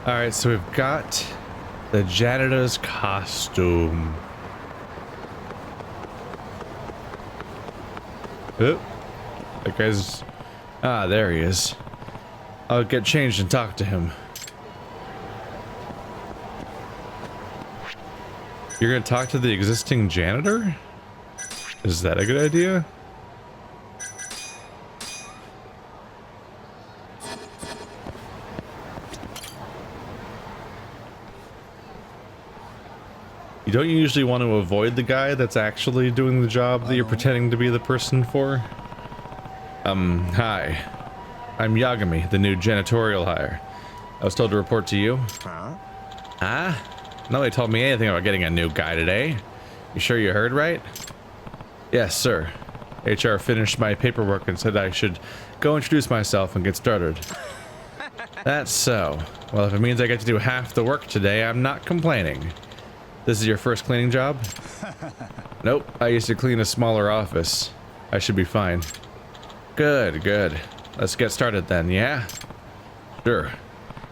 Alright, so we've got the janitor's costume. Oh, that guy's... Ah, there he is. I'll get changed and talk to him. You're gonna talk to the existing janitor? Is that a good idea? You don't usually want to avoid the guy that's actually doing the job that you're pretending to be the person for? Hi. I'm Yagami, the new janitorial hire. I was told to report to you. Huh? Nobody told me anything about getting a new guy today. You sure you heard right? Yes, sir. HR finished my paperwork and said I should go introduce myself and get started. That's so. Well, if it means I get to do half the work today, I'm not complaining. This is your first cleaning job? Nope, I used to clean a smaller office. I should be fine. Good, good. Let's get started then, yeah? Sure.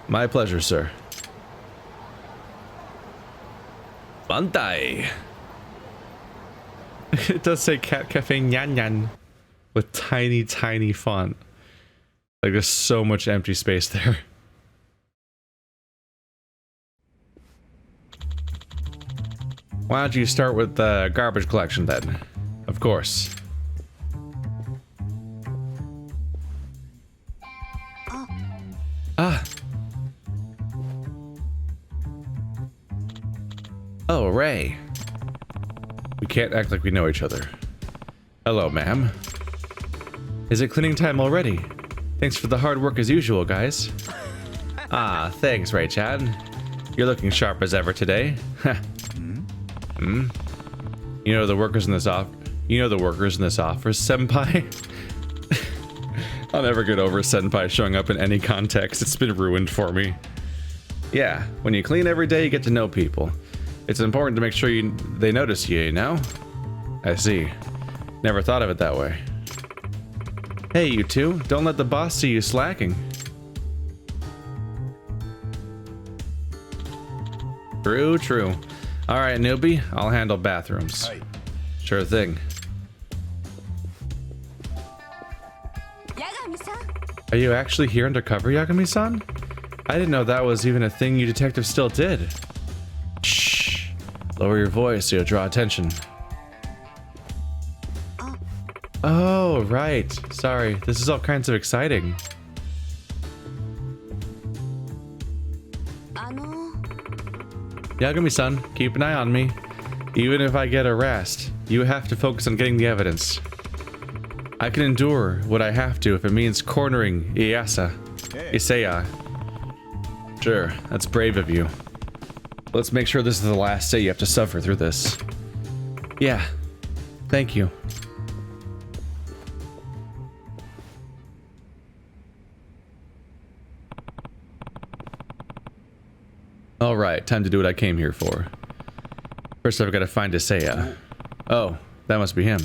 My pleasure, sir. Bantai! It does say Cat Cafe Nyan Nyan with tiny, tiny font. Like there's so much empty space there. Why don't you start with the garbage collection then? Of course. Ah. Oh, Ray. We can't act like we know each other. Hello, ma'am. Is it cleaning time already? Thanks for the hard work as usual, guys. Ah, thanks, Ray-chan. You're looking sharp as ever today. You know the workers in this office, senpai? I'll never get over senpai showing up in any context. It's been ruined for me. Yeah, when you clean every day, you get to know people. It's important to make sure they notice you, you know? I see. Never thought of it that way. Hey, you two, don't let the boss see you slacking. True, true. Alright, newbie, I'll handle bathrooms. Hi. Sure thing. Are you actually here undercover, Yagami-san? I didn't know that was even a thing you detectives still did. Shh. Lower your voice so you'll draw attention. Oh, right. Sorry, this is all kinds of exciting. Yagami-san, keep an eye on me. Even if I get harassed, you have to focus on getting the evidence. I can endure what I have to if it means cornering Isaya. Sure, that's brave of you. Let's make sure this is the last day you have to suffer through this. Yeah, thank you. Alright, time to do what I came here for. First I've got to find Isaya. Oh, that must be him.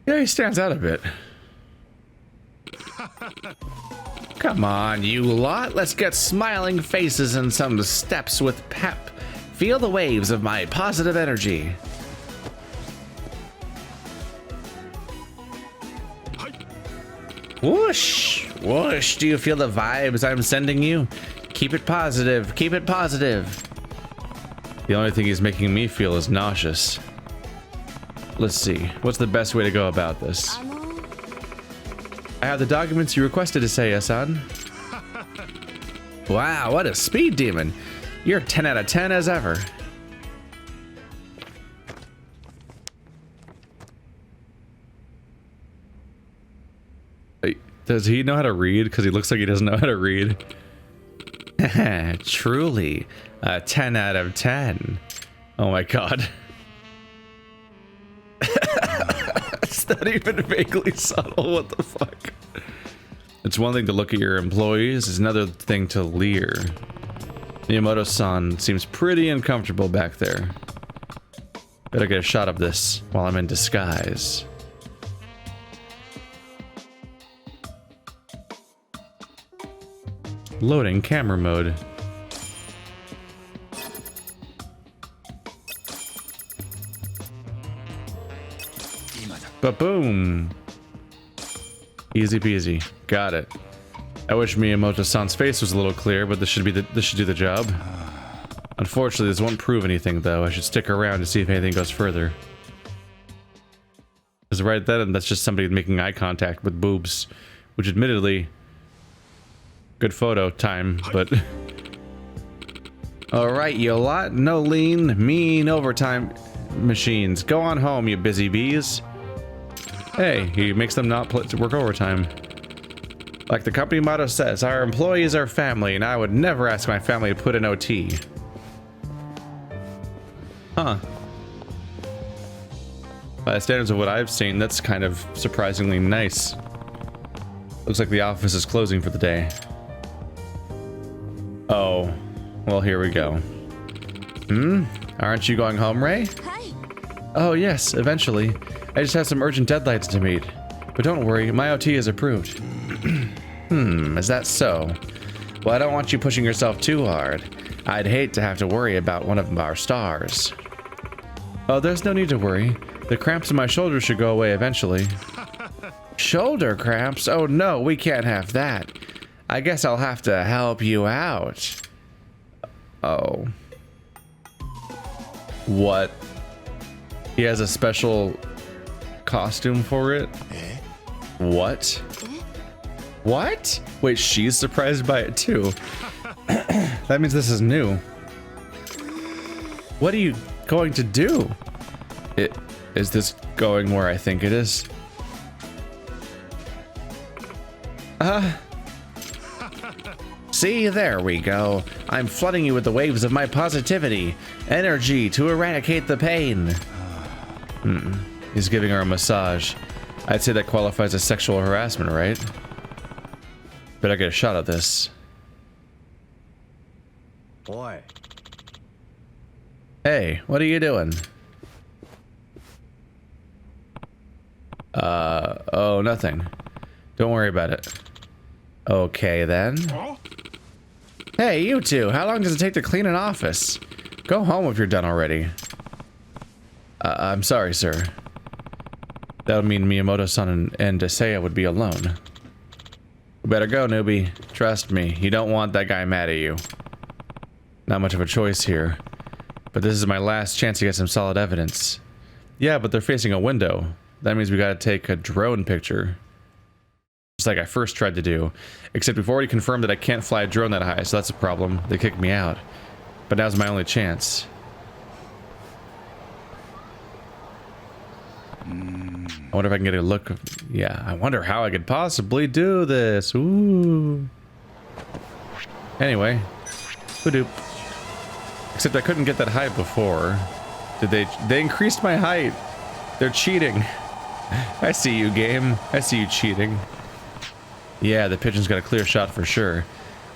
Yeah, he stands out a bit. Come on, you lot. Let's get smiling faces and some steps with pep. Feel the waves of my positive energy. Whoosh! Whoosh! Do you feel the vibes I'm sending you? Keep it positive. Keep it positive. The only thing he's making me feel is nauseous. Let's see. What's the best way to go about this? I have the documents you requested, Isaya-san. Wow, what a speed demon. You're 10 out of 10 as ever. Does he know how to read? Because he looks like he doesn't know how to read. Truly, a 10 out of 10. Oh my god. It's not even vaguely subtle, what the fuck? It's one thing to look at your employees, it's another thing to leer. Miyamoto-san seems pretty uncomfortable back there. Better get a shot of this while I'm in disguise. Loading camera mode. Ba-boom. Easy peasy. Got it. I wish Miyamoto-san's face was a little clearer, but this should do the job. Unfortunately, this won't prove anything, though. I should stick around to see if anything goes further. Because right then, that's just somebody making eye contact with boobs. Which, admittedly, good photo time, but... Alright, you lot. No lean, mean overtime machines. Go on home, you busy bees. Hey, he makes them not work overtime. Like the company motto says, our employees are family, and I would never ask my family to put in OT. Huh. By the standards of what I've seen, that's kind of surprisingly nice. Looks like the office is closing for the day. Oh, well, here we go. Aren't you going home, Ray? Hi. Oh, yes, eventually. I just have some urgent deadlines to meet. But don't worry, my OT is approved. Is that so? Well, I don't want you pushing yourself too hard. I'd hate to have to worry about one of our stars. Oh, there's no need to worry. The cramps in my shoulders should go away eventually. Shoulder cramps? Oh no, we can't have that. I guess I'll have to help you out. Oh. What? He has a special costume for it? What? What? Wait, she's surprised by it too. That means this is new. What are you going to do? Is this going where I think it is? See, there we go. I'm flooding you with the waves of my positivity. Energy to eradicate the pain. He's giving her a massage. I'd say that qualifies as sexual harassment, right? Better get a shot at this. Boy. Hey, what are you doing? Oh, nothing. Don't worry about it. Okay, then. Hey, you two, how long does it take to clean an office? Go home if you're done already. I'm sorry, sir. That would mean Miyamoto-san and Desaya would be alone. Better go, newbie. Trust me, you don't want that guy mad at you. Not much of a choice here. But this is my last chance to get some solid evidence. Yeah, but they're facing a window. That means we gotta take a drone picture. Just like I first tried to do. Except we've already confirmed that I can't fly a drone that high, so that's a problem. They kicked me out. But now's my only chance. I wonder if I can get a look. Yeah, I wonder how I could possibly do this. Ooh. Anyway. Hoodoo. Except I couldn't get that height before. Did they? They increased my height. They're cheating. I see you, game. I see you cheating. Yeah, the pigeon's got a clear shot for sure.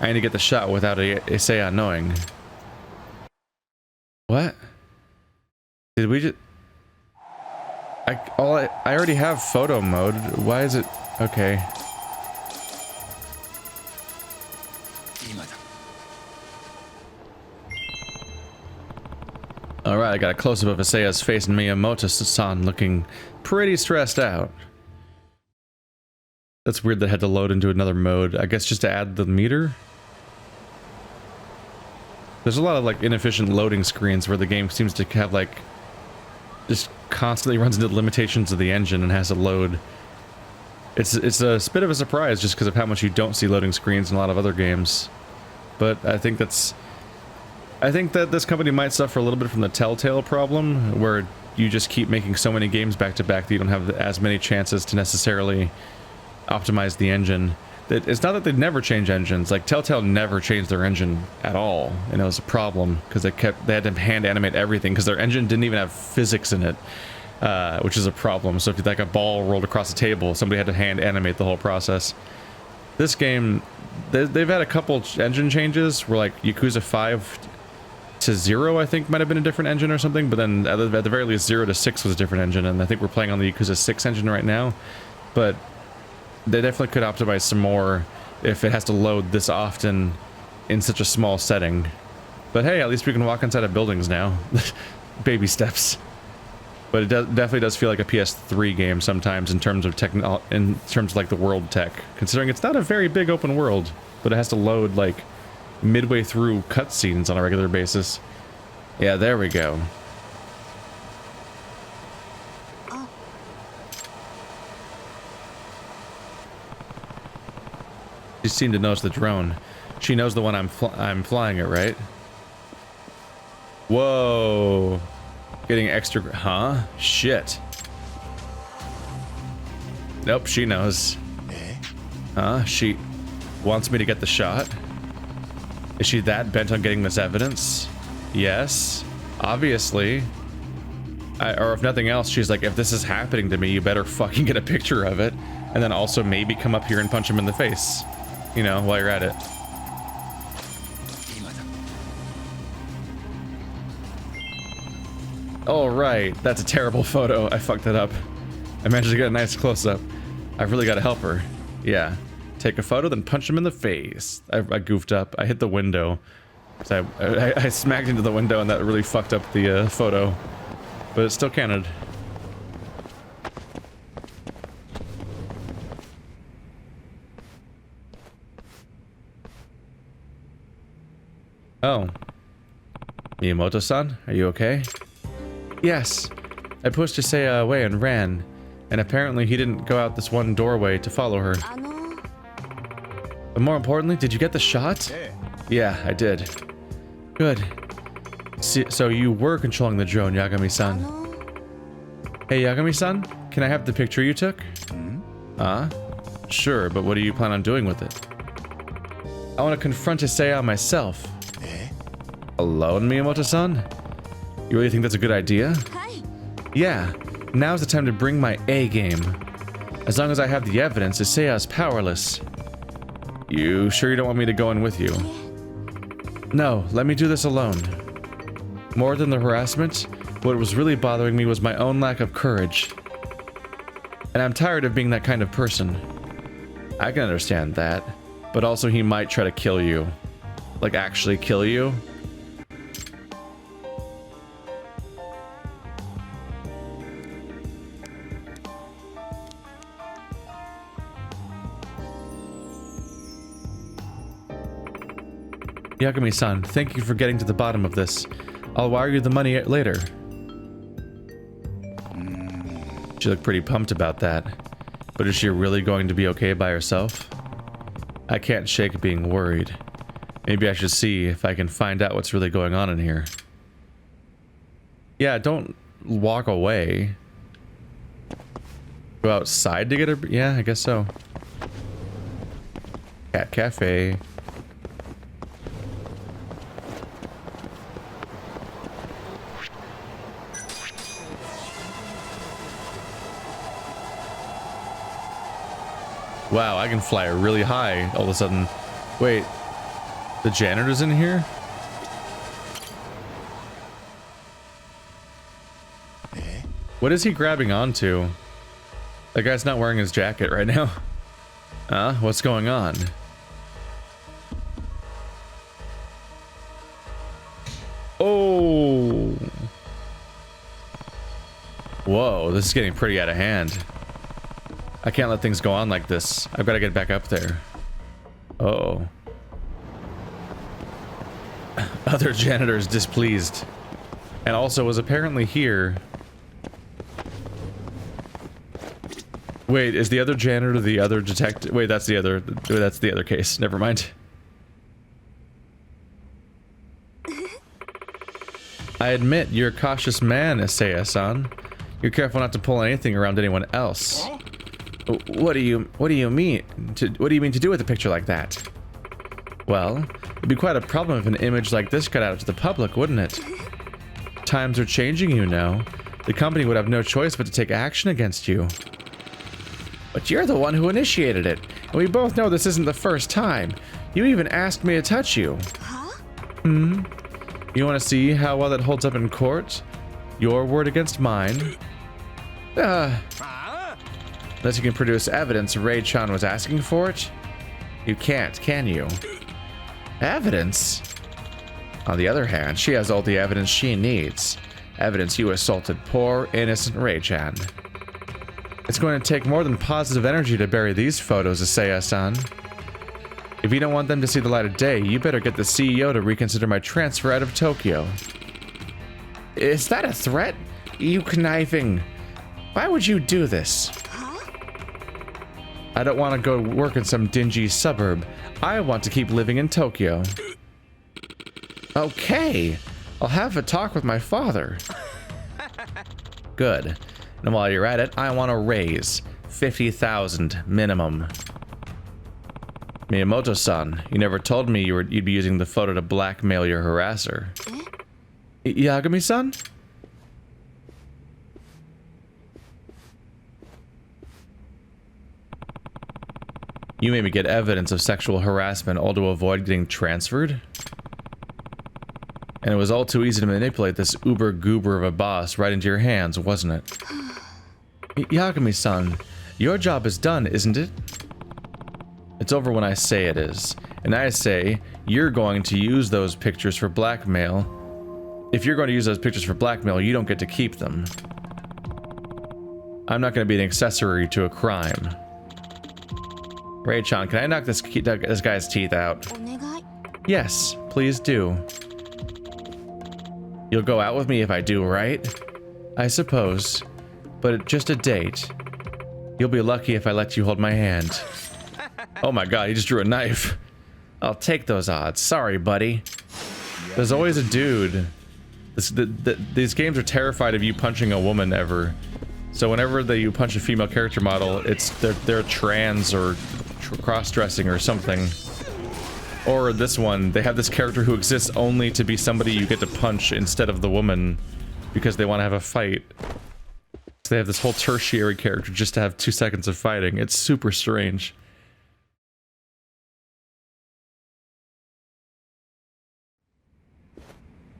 I need to get the shot without a say knowing. What? Did we just... I already have photo mode. Why is it... Okay. Alright, I got a close-up of Isaya's face and Miyamoto-san looking pretty stressed out. That's weird that I had to load into another mode. I guess just to add the meter? There's a lot of like inefficient loading screens where the game seems to have like... just constantly runs into the limitations of the engine and has to load. It's a bit of a surprise just because of how much you don't see loading screens in a lot of other games. But I think that's... I think that this company might suffer a little bit from the Telltale problem, where you just keep making so many games back to back that you don't have as many chances to necessarily optimize the engine. It's not that they never change engines. Like Telltale never changed their engine at all, and it was a problem because they had to hand animate everything because their engine didn't even have physics in it, which is a problem. So if like a ball rolled across the table, somebody had to hand animate the whole process. This game, they've had a couple engine changes where like Yakuza 5 to 0 I think might have been a different engine or something, but then at the very least 0 to 6 was a different engine, and I think we're playing on the Yakuza 6 engine right now. But they definitely could optimize some more if it has to load this often in such a small setting. But hey, at least we can walk inside of buildings now. Baby steps. But it definitely does feel like a PS3 game sometimes in terms of in terms of like the world tech, considering it's not a very big open world, but it has to load like midway through cutscenes on a regular basis. Yeah, there we go. She seemed to notice the drone. She knows the one I'm flying it, right? Whoa. Getting extra, huh? Shit. Nope, she knows. Huh? She wants me to get the shot. Is she that bent on getting this evidence? Yes, obviously. Or if nothing else, she's like, if this is happening to me, you better fucking get a picture of it. And then also maybe come up here and punch him in the face. You know, while you're at it. Oh, right. That's a terrible photo. I fucked it up. I managed to get a nice close-up. I've really got to help her. Yeah. Take a photo, then punch him in the face. I goofed up. I hit the window. So I smacked into the window, and that really fucked up the photo. But it still counted. Oh. Miyamoto-san, are you okay? Yes. I pushed Isaya away and ran. And apparently he didn't go out this one doorway to follow her. But more importantly, did you get the shot? Yeah, I did. Good. So you were controlling the drone, Yagami-san. Hey, Yagami-san, can I have the picture you took? Sure, but what do you plan on doing with it? I want to confront Isaya myself. Alone, Miyamoto-san? You really think that's a good idea? Yeah, now's the time to bring my A game. As long as I have the evidence, Isaya's powerless. You sure you don't want me to go in with you? No, let me do this alone. More than the harassment, what was really bothering me was my own lack of courage. And I'm tired of being that kind of person. I can understand that, but also he might try to kill you. Like actually kill you. Yagami-san, thank you for getting to the bottom of this. I'll wire you the money later. She looked pretty pumped about that. But is she really going to be okay by herself? I can't shake being worried. Maybe I should see if I can find out what's really going on in here. Yeah, don't walk away. Go outside to get her? Yeah, I guess so. Cat Cafe. Wow, I can fly really high all of a sudden. Wait, the janitor's in here? What is he grabbing onto? That guy's not wearing his jacket right now. What's going on? Oh. Whoa, this is getting pretty out of hand. I can't let things go on like this. I've got to get back up there. Uh-oh. Other janitor is displeased. And also was apparently here. Wait, is the other janitor the other detective? Wait, that's the other case. Never mind. I admit, you're a cautious man, Isaya-san. You're careful not to pull anything around anyone else. What do you mean? What do you mean to do with a picture like that? Well, it'd be quite a problem if an image like this got out to the public, wouldn't it? Times are changing, you know. The company would have no choice but to take action against you. But you're the one who initiated it, and we both know this isn't the first time. You even asked me to touch you. You want to see how well that holds up in court? Your word against mine? Unless you can produce evidence Ray-chan was asking for it? You can't, can you? Evidence? On the other hand, she has all the evidence she needs. Evidence you assaulted poor, innocent Rei-chan. It's going to take more than positive energy to bury these photos, Isaiah-san. If you don't want them to see the light of day, you better get the CEO to reconsider my transfer out of Tokyo. Is that a threat? You conniving. Why would you do this? I don't want to go work in some dingy suburb. I want to keep living in Tokyo. Okay, I'll have a talk with my father. Good. And while you're at it, I want a raise. 50,000 minimum. Miyamoto-san, you never told me you'd be using the photo to blackmail your harasser. Yagami-san? You made me get evidence of sexual harassment all to avoid getting transferred? And it was all too easy to manipulate this uber-goober of a boss right into your hands, wasn't it? Yagami-san, your job is done, isn't it? It's over when I say it is. And I say, you're going to use those pictures for blackmail. If you're going to use those pictures for blackmail, you don't get to keep them. I'm not going to be an accessory to a crime. Rei-chan, can I knock this guy's teeth out? Yes, please do. You'll go out with me if I do, right? I suppose. But just a date. You'll be lucky if I let you hold my hand. Oh my god, he just drew a knife. I'll take those odds. Sorry, buddy. There's always a dude. These games are terrified of you punching a woman ever. So whenever you punch a female character model, it's they're trans or cross-dressing or something. Or this one, they have this character who exists only to be somebody you get to punch instead of the woman because they want to have a fight. So they have this whole tertiary character just to have 2 seconds of fighting. It's super strange.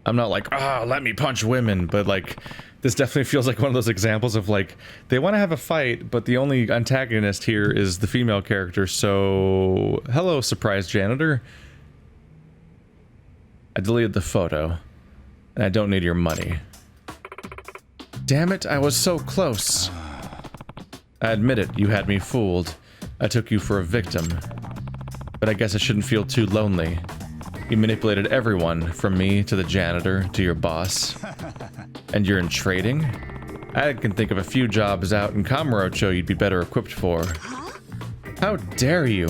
I'm not like, let me punch women, but like, this definitely feels like one of those examples of like, they want to have a fight, but the only antagonist here is the female character, so... Hello, surprise janitor. I deleted the photo, and I don't need your money. Damn it, I was so close. I admit it, you had me fooled. I took you for a victim. But I guess I shouldn't feel too lonely. You manipulated everyone, from me to the janitor to your boss. And you're in trading? I can think of a few jobs out in Kamurocho you'd be better equipped for. How dare you?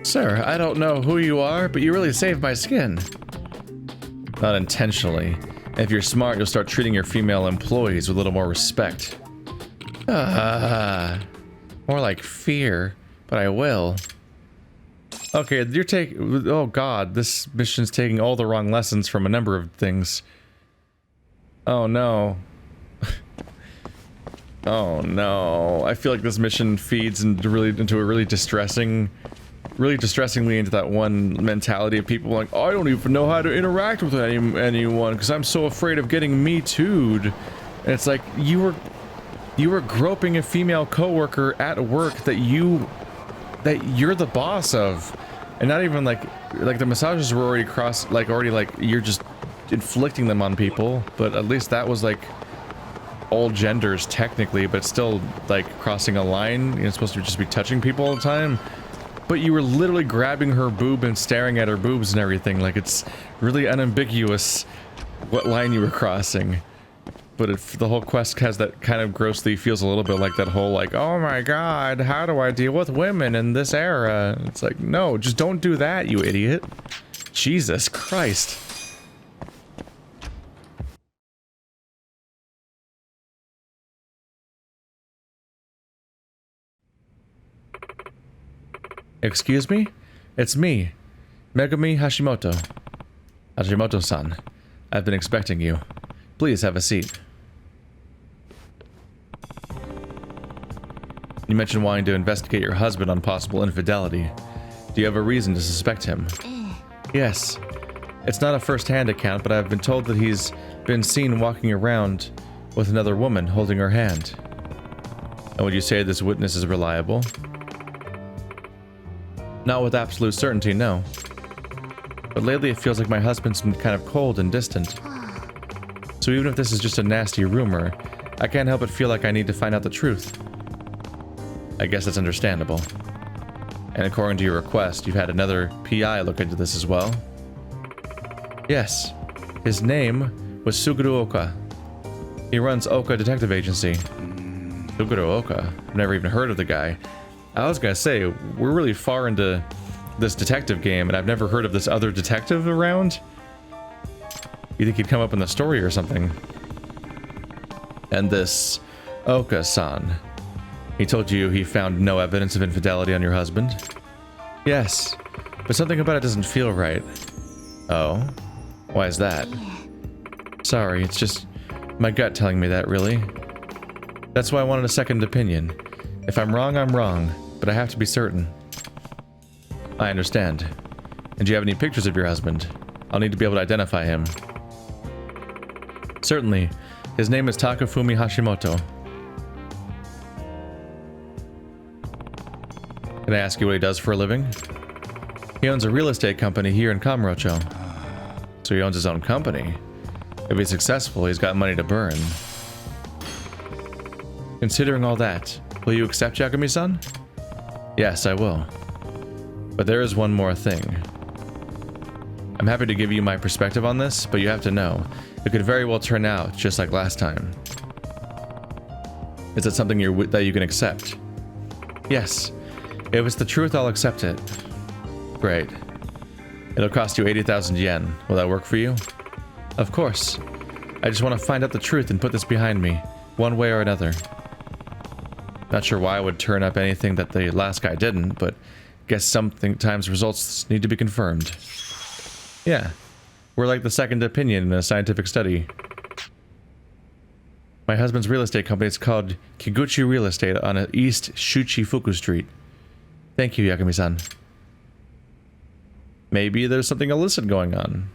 Sir, I don't know who you are, but you really saved my skin. Not intentionally. If you're smart, you'll start treating your female employees with a little more respect. More like fear, but I will. Okay, oh god, this mission's taking all the wrong lessons from a number of things. Oh no. Oh no. I feel like this mission feeds into a really distressingly into that one mentality of people like, I don't even know how to interact with anyone because I'm so afraid of getting me too'd. And it's like, you were groping a female coworker at work that you're the boss of, and not even like the massages were already you're just inflicting them on people, but at least that was like all genders technically, but still like crossing a line. You're supposed to just be touching people all the time. But you were literally grabbing her boob and staring at her boobs and everything. Like, it's really unambiguous what line you were crossing. But the whole quest has that kind of grossly feels a little bit like that whole like, oh my god, how do I deal with women in this era? It's like, no, just don't do that, you idiot. Jesus Christ. Excuse me? It's me, Megumi Hashimoto. Hashimoto-san, I've been expecting you. Please have a seat. You mentioned wanting to investigate your husband on possible infidelity. Do you have a reason to suspect him? Yes. It's not a first-hand account, but I've been told that he's been seen walking around with another woman holding her hand. And would you say this witness is reliable? Not with absolute certainty, no. But lately it feels like my husband's been kind of cold and distant. So even if this is just a nasty rumor, I can't help but feel like I need to find out the truth. I guess that's understandable. And according to your request, you've had another PI look into this as well? Yes. His name was Suguru Oka. He runs Oka Detective Agency. Suguru Oka? I've never even heard of the guy. I was gonna say, we're really far into this detective game, and I've never heard of this other detective around. You think he'd come up in the story or something? And this Oka-san, he told you he found no evidence of infidelity on your husband? Yes, but something about it doesn't feel right. Oh? Why is that? Sorry, it's just my gut telling me that, really. That's why I wanted a second opinion. If I'm wrong, I'm wrong, but I have to be certain. I understand. And do you have any pictures of your husband? I'll need to be able to identify him. Certainly. His name is Takafumi Hashimoto. Can I ask you what he does for a living? He owns a real estate company here in Kamurocho. So he owns his own company. If he's successful, he's got money to burn. Considering all that, will you accept Yagami-san? Yes, I will. But there is one more thing. I'm happy to give you my perspective on this, but you have to know, it could very well turn out just like last time. Is it something that you can accept? Yes. If it's the truth, I'll accept it. Great. It'll cost you 80,000 yen. Will that work for you? Of course. I just want to find out the truth and put this behind me, one way or another. Not sure why I would turn up anything that the last guy didn't, but guess sometimes results need to be confirmed. Yeah. We're like the second opinion in a scientific study. My husband's real estate company is called Kiguchi Real Estate on East Shuchifuku Street. Thank you, Yagami-san. Maybe there's something illicit going on.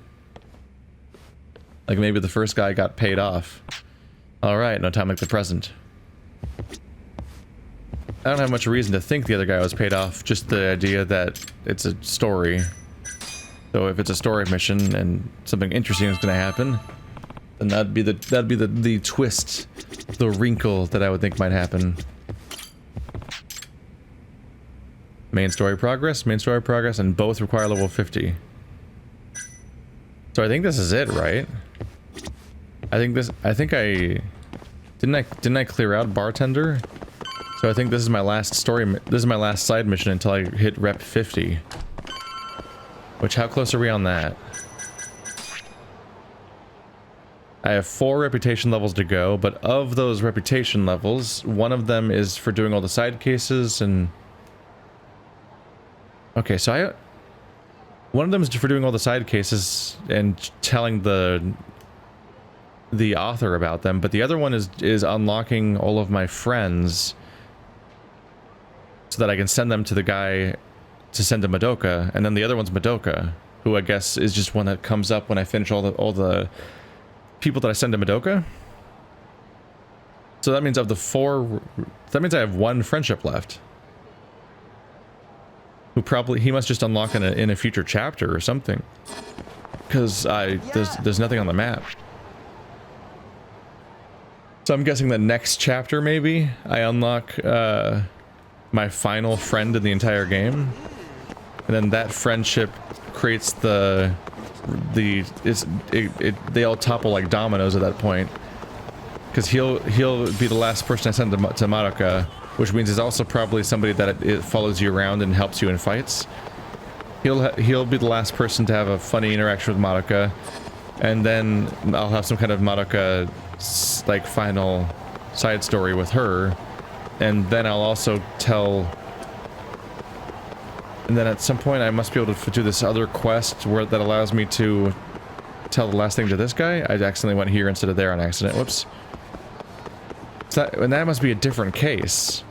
Like maybe the first guy got paid off. Alright, no time like the present. I don't have much reason to think the other guy was paid off, just the idea that it's a story. So if it's a story mission and something interesting is going to happen, then that'd be the twist, the wrinkle that I would think might happen. Main story progress, and both require level 50. So I think this is it, right? Didn't I clear out bartender? So I think this is my last side mission until I hit rep 50. Which, how close are we on that? I have 4 reputation levels to go, but of those reputation levels, one of them is for doing all the side cases and... Okay, so one of them is for doing all the side cases and telling the author about them, but the other one is unlocking all of my friends so that I can send them to the guy to send to Madoka, and then the other one's Madoka, who I guess is just one that comes up when I finish all the people that I send to Madoka. So that means of the 4, that means I have 1 friendship left. He must just unlock in a future chapter or something. Because there's nothing on the map. So I'm guessing the next chapter maybe I unlock my final friend in the entire game. And then that friendship creates they all topple like dominoes at that point. Because he'll be the last person I send to Madoka. Which means he's also probably somebody that it follows you around and helps you in fights. He'll be the last person to have a funny interaction with Madoka, and then I'll have some kind of Madoka like final side story with her, and then I'll also tell. And then at some point I must be able to do this other quest that allows me to tell the last thing to this guy. I accidentally went here instead of there on accident. Whoops. And that must be a different case.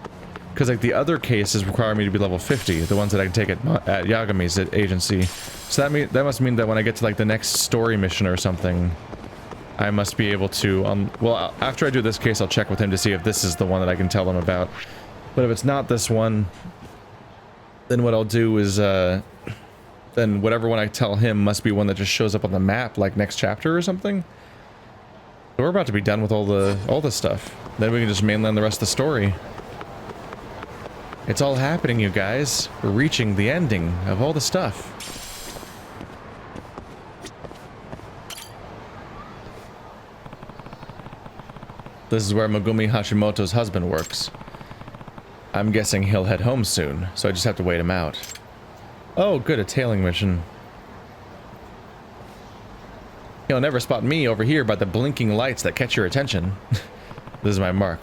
Because like the other cases require me to be level 50, the ones that I can take at Yagami's agency. So that must mean that when I get to like the next story mission or something, I must be able to, well, after I do this case, I'll check with him to see if this is the one that I can tell him about. But if it's not this one, then what I'll do is, then whatever one I tell him must be one that just shows up on the map, like next chapter or something. So we're about to be done with all the stuff. Then we can just mainline the rest of the story. It's all happening, you guys. We're reaching the ending of all the stuff. This is where Megumi Hashimoto's husband works. I'm guessing he'll head home soon, so I just have to wait him out. Oh, good, a tailing mission. He'll never spot me over here by the blinking lights that catch your attention. This is my mark.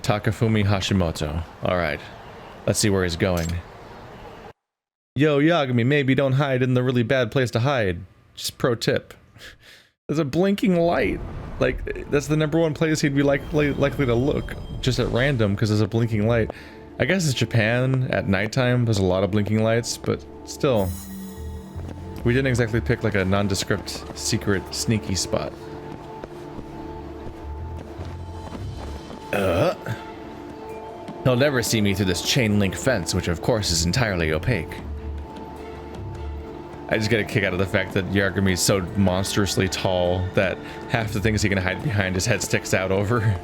Takafumi Hashimoto. Alright, let's see where he's going. Yo, Yagami, maybe don't hide in the really bad place to hide. Just pro tip. There's a blinking light. Like, that's the #1 place he'd be likely to look, just at random, because there's a blinking light. I guess it's Japan at nighttime, there's a lot of blinking lights, but still. We didn't exactly pick like a nondescript, secret, sneaky spot. He'll never see me through this chain link fence, which of course is entirely opaque. I just get a kick out of the fact that Yagami is so monstrously tall that half the things he can hide behind his head sticks out over.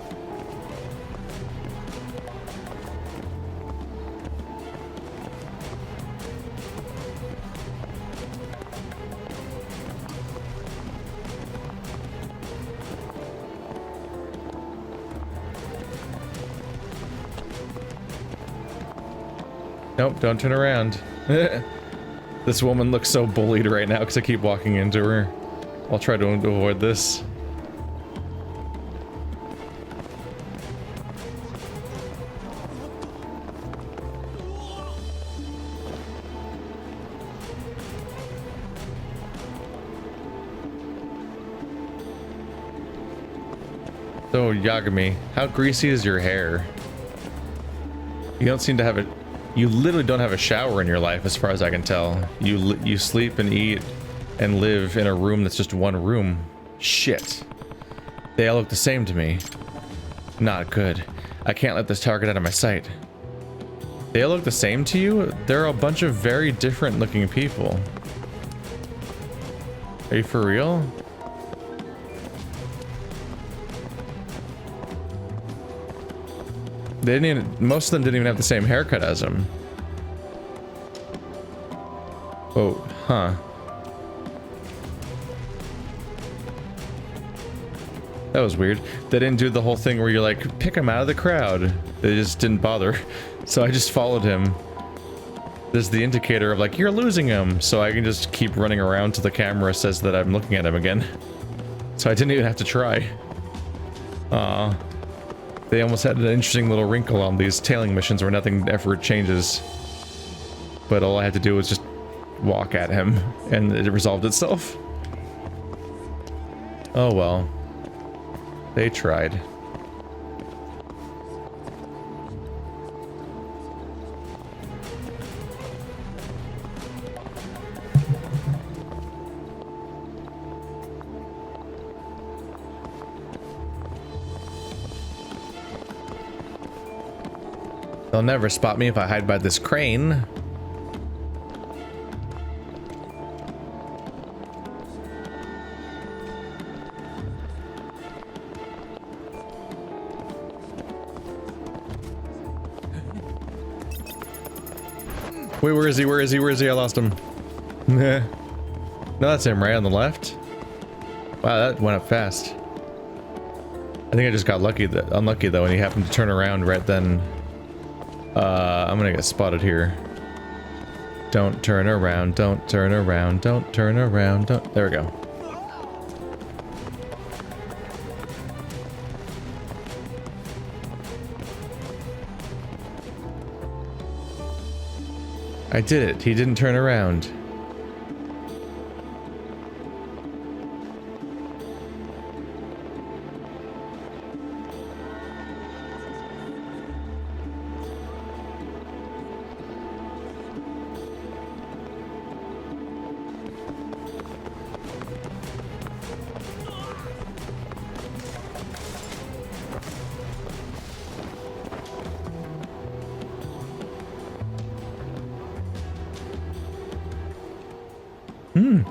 Nope, don't turn around. This woman looks so bullied right now because I keep walking into her. I'll try to avoid this. So, Yagami, how greasy is your hair? You don't seem to have it. You literally don't have a shower in your life, as far as I can tell. You sleep and eat and live in a room that's just one room. Shit. They all look the same to me. Not good. I can't let this target out of my sight. They all look the same to you? They're a bunch of very different looking people. Are you for real? They didn't even, most of them didn't even have the same haircut as him. Oh, huh. That was weird. They didn't do the whole thing where you're like, pick him out of the crowd. They just didn't bother. So I just followed him. This is the indicator of like, you're losing him. So I can just keep running around till the camera says that I'm looking at him again. So I didn't even have to try. Aw. They almost had an interesting little wrinkle on these tailing missions where nothing ever changes. But all I had to do was just walk at him, and it resolved itself. Oh well. They tried. They'll never spot me if I hide by this crane. Wait, where is he? Where is he? Where is he? I lost him. No, that's him right on the left. Wow, that went up fast. I think I just got unlucky though, and he happened to turn around right then. I'm gonna get spotted here. Don't turn around, don't turn around, don't turn around, don't... There we go. I did it. He didn't turn around.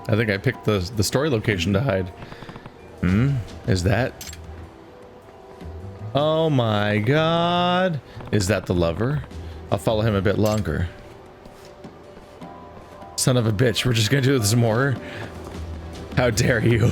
I think I picked the story location to hide. Is that? Oh my god. Is that the lover? I'll follow him a bit longer. Son of a bitch, we're just gonna do this more? How dare you?